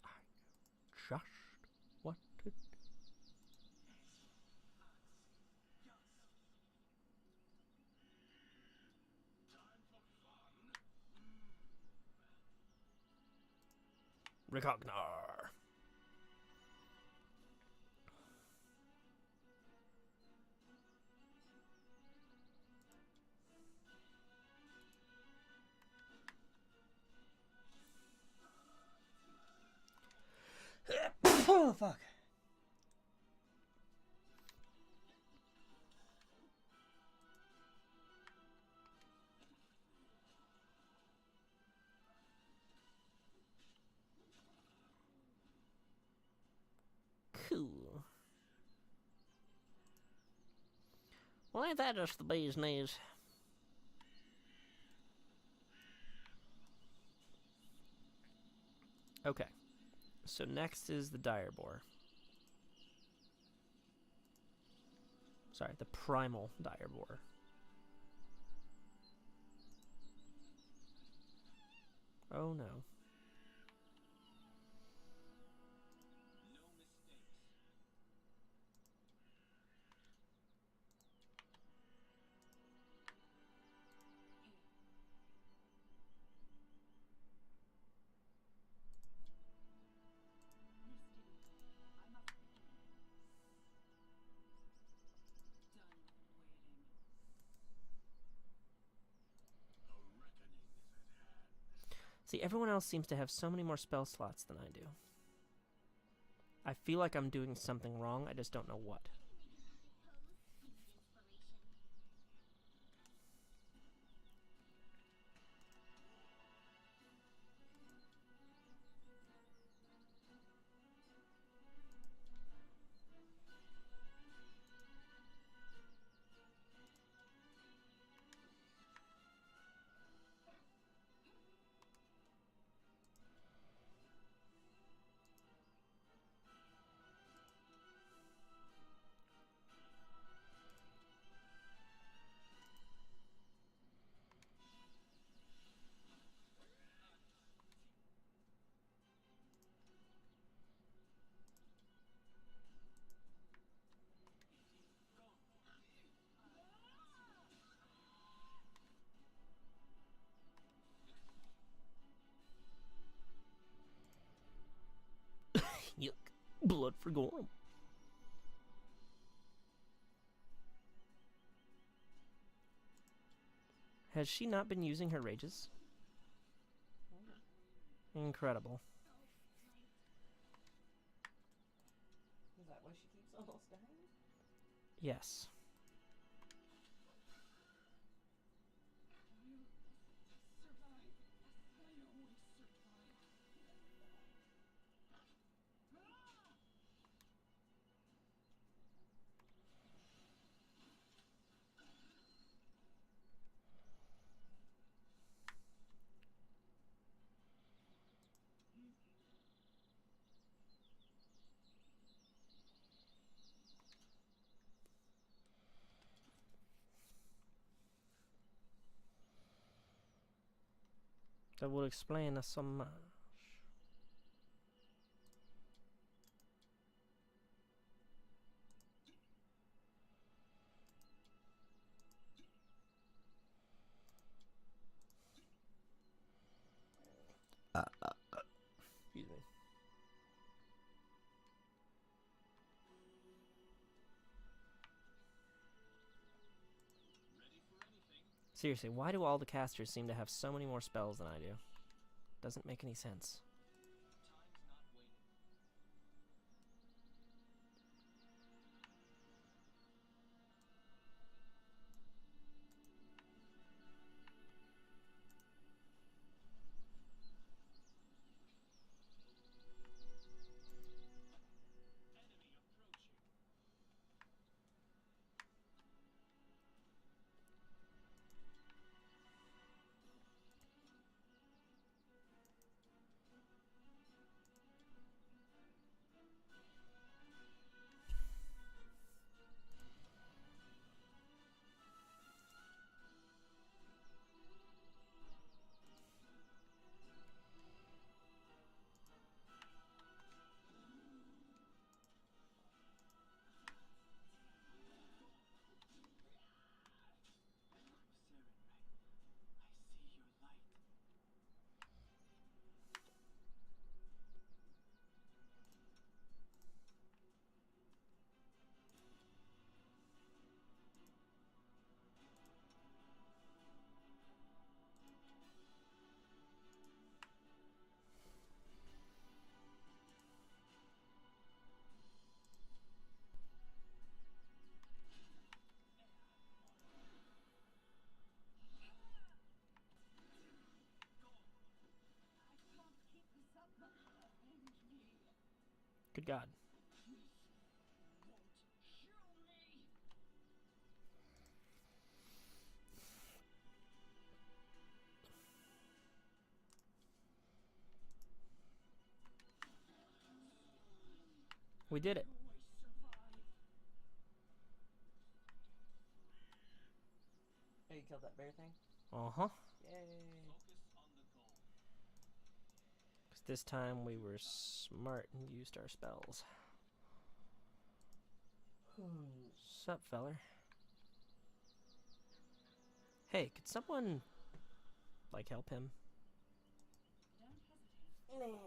I know what to do. Just what to do. Time for fun. Recognar. Oh, fuck. Cool. Well, ain't that just the bee's knees? Okay. So next is the dire boar. Sorry, the primal dire boar. Oh no. No See, everyone else seems to have so many more spell slots than I do. I feel like I'm doing something wrong, I just don't know what. Yuck. Blood for Gorham. Has she not been using her rages? Incredible. Is that why she keeps almost dying? Yes. That would explain so much. Excuse me. Seriously, why do all the casters seem to have so many more spells than I do? Doesn't make any sense. Good God. We did it. Oh, you killed that bear thing? Uh-huh. Yay. Because this time we were smart and used our spells. Sup, feller? Hey, could someone, like, help him? Don't hesitate. Nah.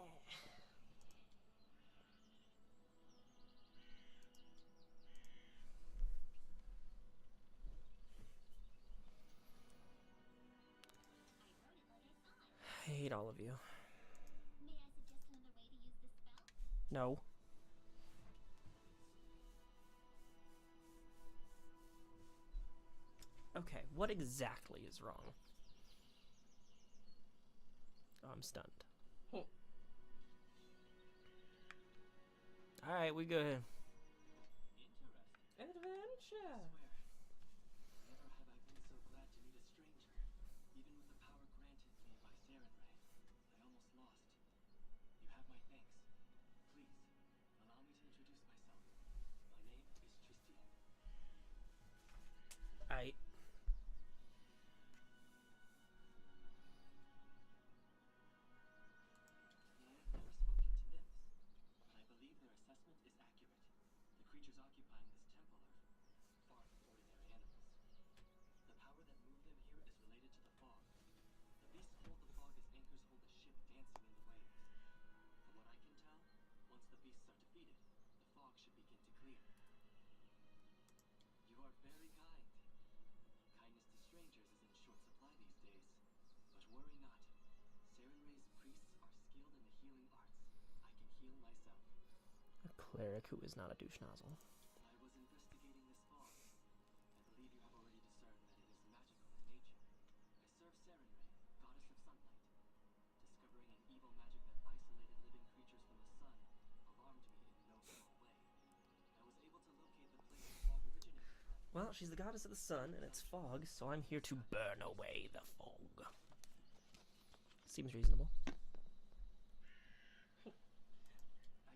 I hate meet all of you. May I suggest another way to use this spell? No. Okay, what exactly is wrong? Oh, I'm stunned. Alright, we good. Adventure! Never have I been so glad to meet a stranger. Even with the power granted me by Saren Ray, I almost lost. You have my thanks. Please, allow me to introduce myself. My name is Tristy. I. I have never spoken to nymphs, but I believe their assessment is accurate. The creatures occupying this temple are far from ordinary animals. The power that moved them here is related to the fog. The beasts hold the fog as anchors hold a ship dancing in the waves. From what I can tell, once the beasts are defeated, the fog should begin to clear. You are very kind. Kindness to strangers is in short supply these days. But worry not. Saren Ray's priests are skilled in the healing arts. I can heal myself. A cleric who is not a douche nozzle. I was investigating this fog. I believe you have already discerned that it is magical in nature. I serve Saren Ray, goddess of sunlight. Discovering an evil magic that isolated living creatures from the sun alarmed me in no small way. I was able to locate the place the fog originated from. Well, she's the goddess of the sun, and it's fog, so I'm here to burn away the fog. Seems reasonable. I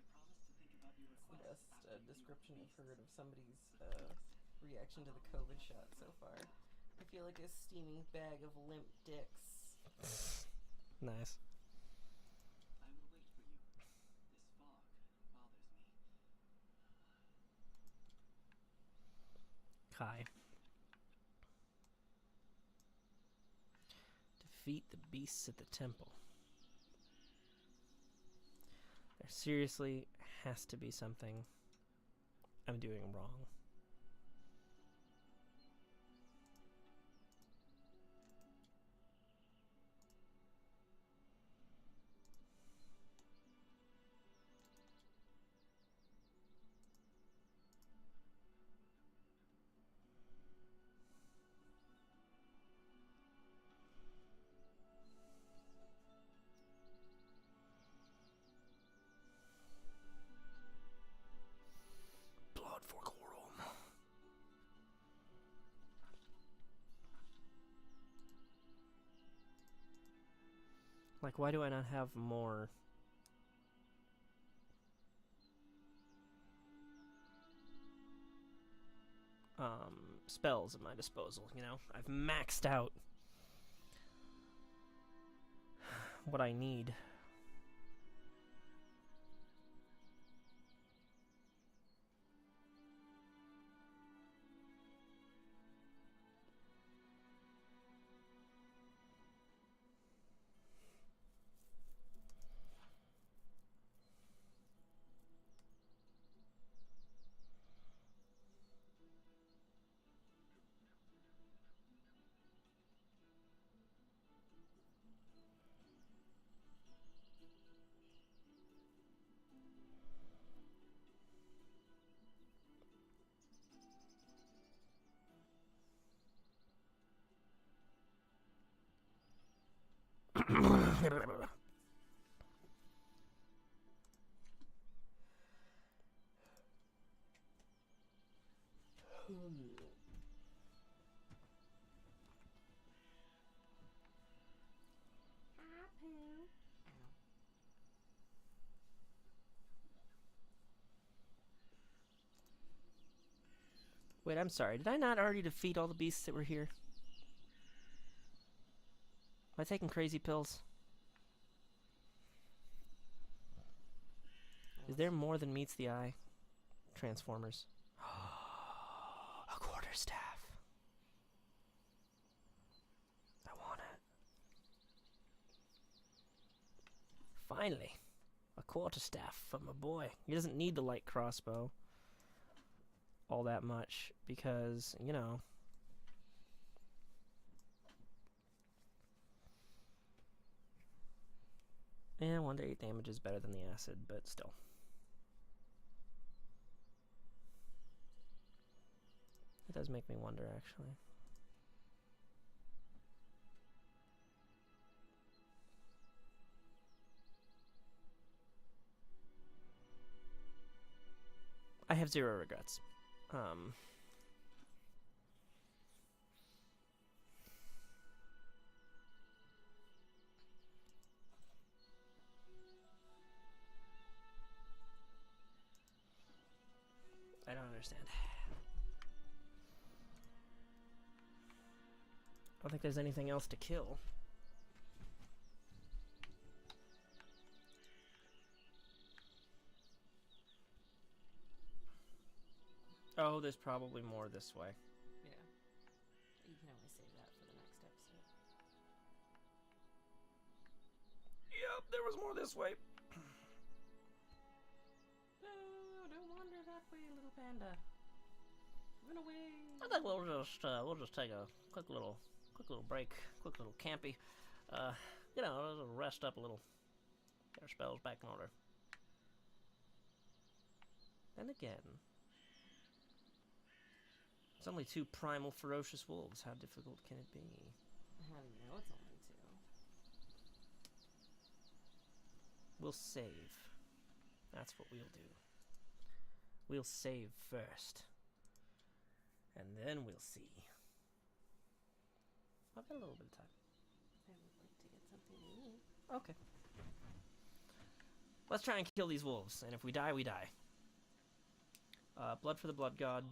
promise to think about your The request best after you deal description with I've the heard of beasts. somebody's reaction to the COVID shot so far. I feel like a steaming bag of limp dicks. Nice. I will wait for you. This fog bothers me. Kai. Defeat the beasts at the temple. There seriously has to be something I'm doing wrong. Blood for Coral. Like, why do I not have more spells at my disposal, you know? I've maxed out what I need. Wait, I'm sorry. Did I not already defeat all the beasts that were here? Am I taking crazy pills? Is there more than meets the eye? Transformers. A quarterstaff. I want it. Finally. A quarterstaff for my boy. He doesn't need the light crossbow all that much because, you know, And 1 to 8 damage is better than the acid, but still. It does make me wonder, actually. I have 0 regrets. I don't understand. I don't think there's anything else to kill. Oh, there's probably more this way. Yeah. You can always save that for the next episode. Yep, there was more this way. No, don't wander that way, little panda. Run away. I think we'll just take a quick little break, quick little campy. You know, rest up a little, get our spells back in order. Then again, it's only 2 primal ferocious wolves. How difficult can it be? How do you know it's only 2? We'll save. That's what we'll do. We'll save first. And then we'll see. I've got a little bit of time. I would like to get something to eat. Okay. Let's try and kill these wolves, and if we die, we die. Blood for the blood god.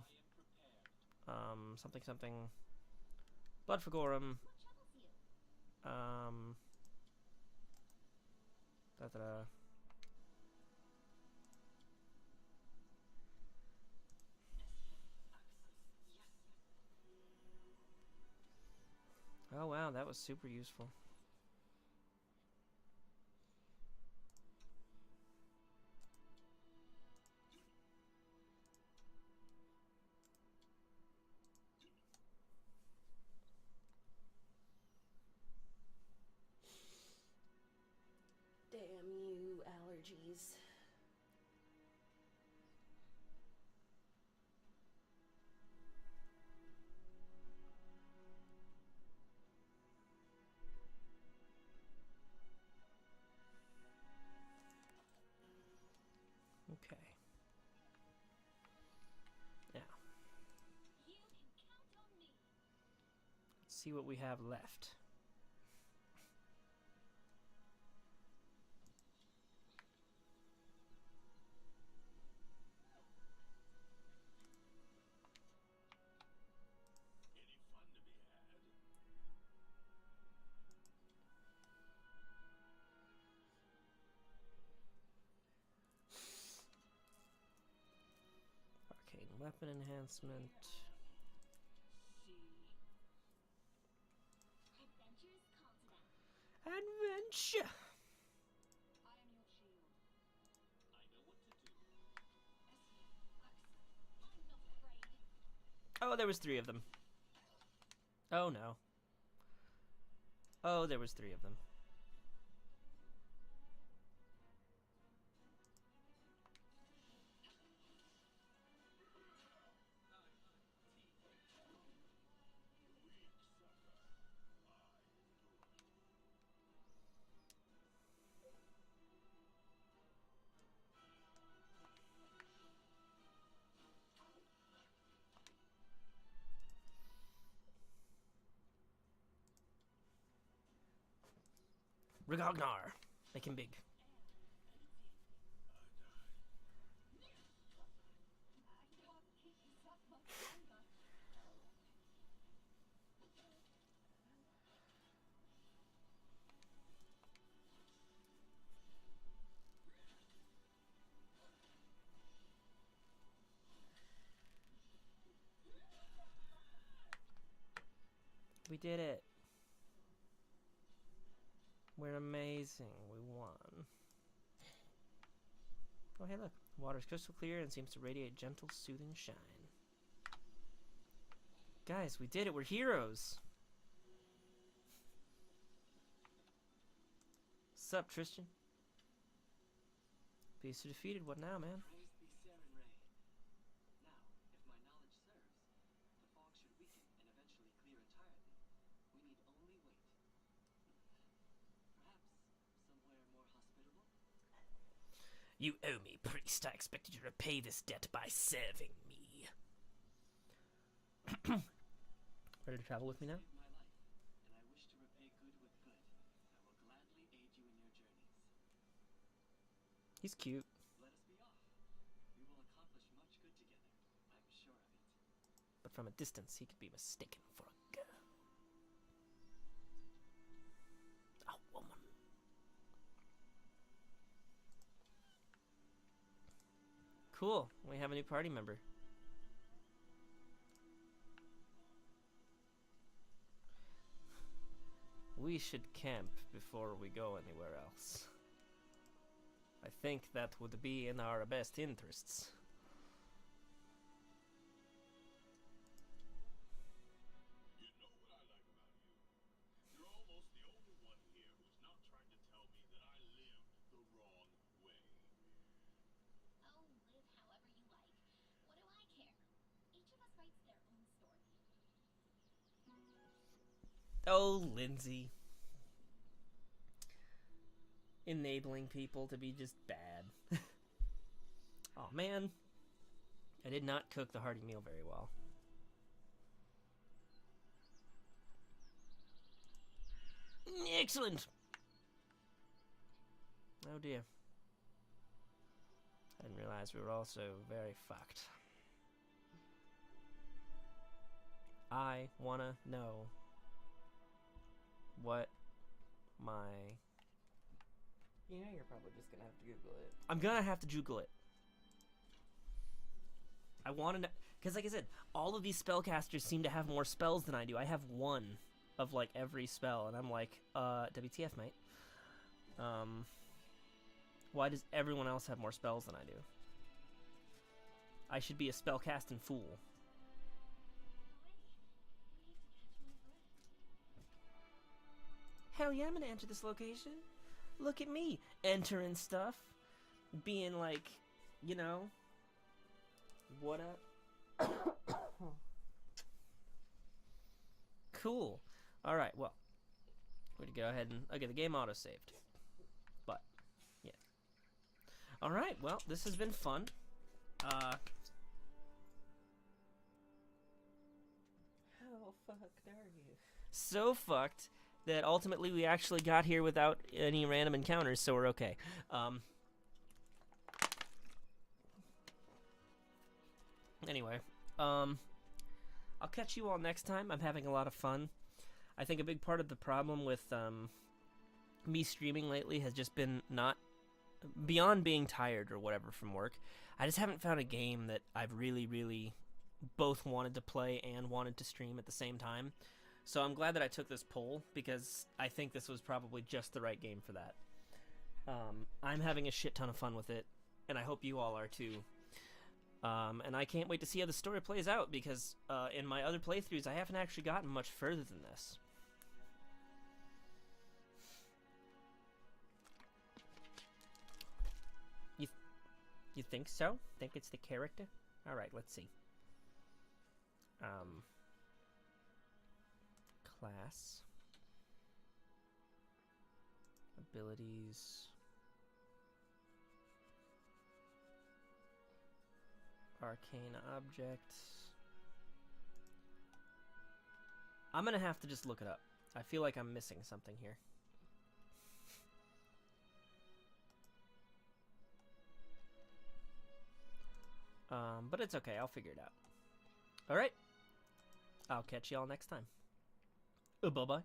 Something something. Blood for Gorum. What troubles you? Da-da-da. Oh wow, that was super useful. Damn you, allergies. Okay. Now, You can count on me. let's see what we have left. Any fun to be had? Arcane weapon enhancement. Adventures continent. Adventure! I am your shield. I know what to do. I'm not afraid. Oh, there was 3 of them. Oh no. Oh, there was 3 of them. Weak sucker. Rigognar. Make him big. We did it. We're amazing. We won. Oh, hey, look. Water's crystal clear and seems to radiate gentle, soothing shine. Guys, we did it. We're heroes. Sup, Tristan? Piece are defeated. What now, man? Praise be Saren Ray. Now, if my knowledge serves, the fog should weaken and eventually clear entirely. We need only wait. Perhaps somewhere more hospitable? You owe me, priest. I expected you to repay this debt by serving me. Ready to travel with me now? You saved my life, and I wish to repay good with good. I will gladly aid you in your journeys. He's cute. Let us be off. We will accomplish much good together. I'm sure of it. But from a distance, he could be mistaken for a girl. A woman. Cool. We have a new party member. We should camp before we go anywhere else. I think that would be in our best interests. You know what I like about you? You're almost the only one here who's not trying to tell me that I live the wrong way. Oh, live however you like. What do I care? Each of us writes their own story. Oh, Lindsay. Enabling people to be just bad. Oh man, I did not cook the hearty meal very well. Excellent. Oh dear. I didn't realize we were also very fucked. I wanna know what my... You know you're probably just gonna have to Google it. I'm gonna have to Google it. I want to know, because like I said, all of these spellcasters seem to have more spells than I do. I have one of like every spell, and I'm like, WTF, mate. Why does everyone else have more spells than I do? I should be a spellcasting fool. Hell yeah, I'm gonna enter this location. Look at me, entering stuff, being like, you know, what up? Cool. All right, well, we're gonna go ahead and, okay, the game auto-saved, but, yeah. All right, well, this has been fun. How fucked are you? So fucked that ultimately we actually got here without any random encounters, so we're okay. Anyway, I'll catch you all next time. I'm having a lot of fun. I think a big part of the problem with me streaming lately has just been not beyond being tired or whatever from work. I just haven't found a game that I've really, really both wanted to play and wanted to stream at the same time. So I'm glad that I took this poll, because I think this was probably just the right game for that. I'm having a shit ton of fun with it, and I hope you all are too. And I can't wait to see how the story plays out, because in my other playthroughs I haven't actually gotten much further than this. You think so? Think it's the character? Alright, let's see. Class. Abilities. Arcane objects. I'm gonna have to just look it up. I feel like I'm missing something here. But it's okay, I'll figure it out. Alright. I'll catch y'all next time. Bye-bye.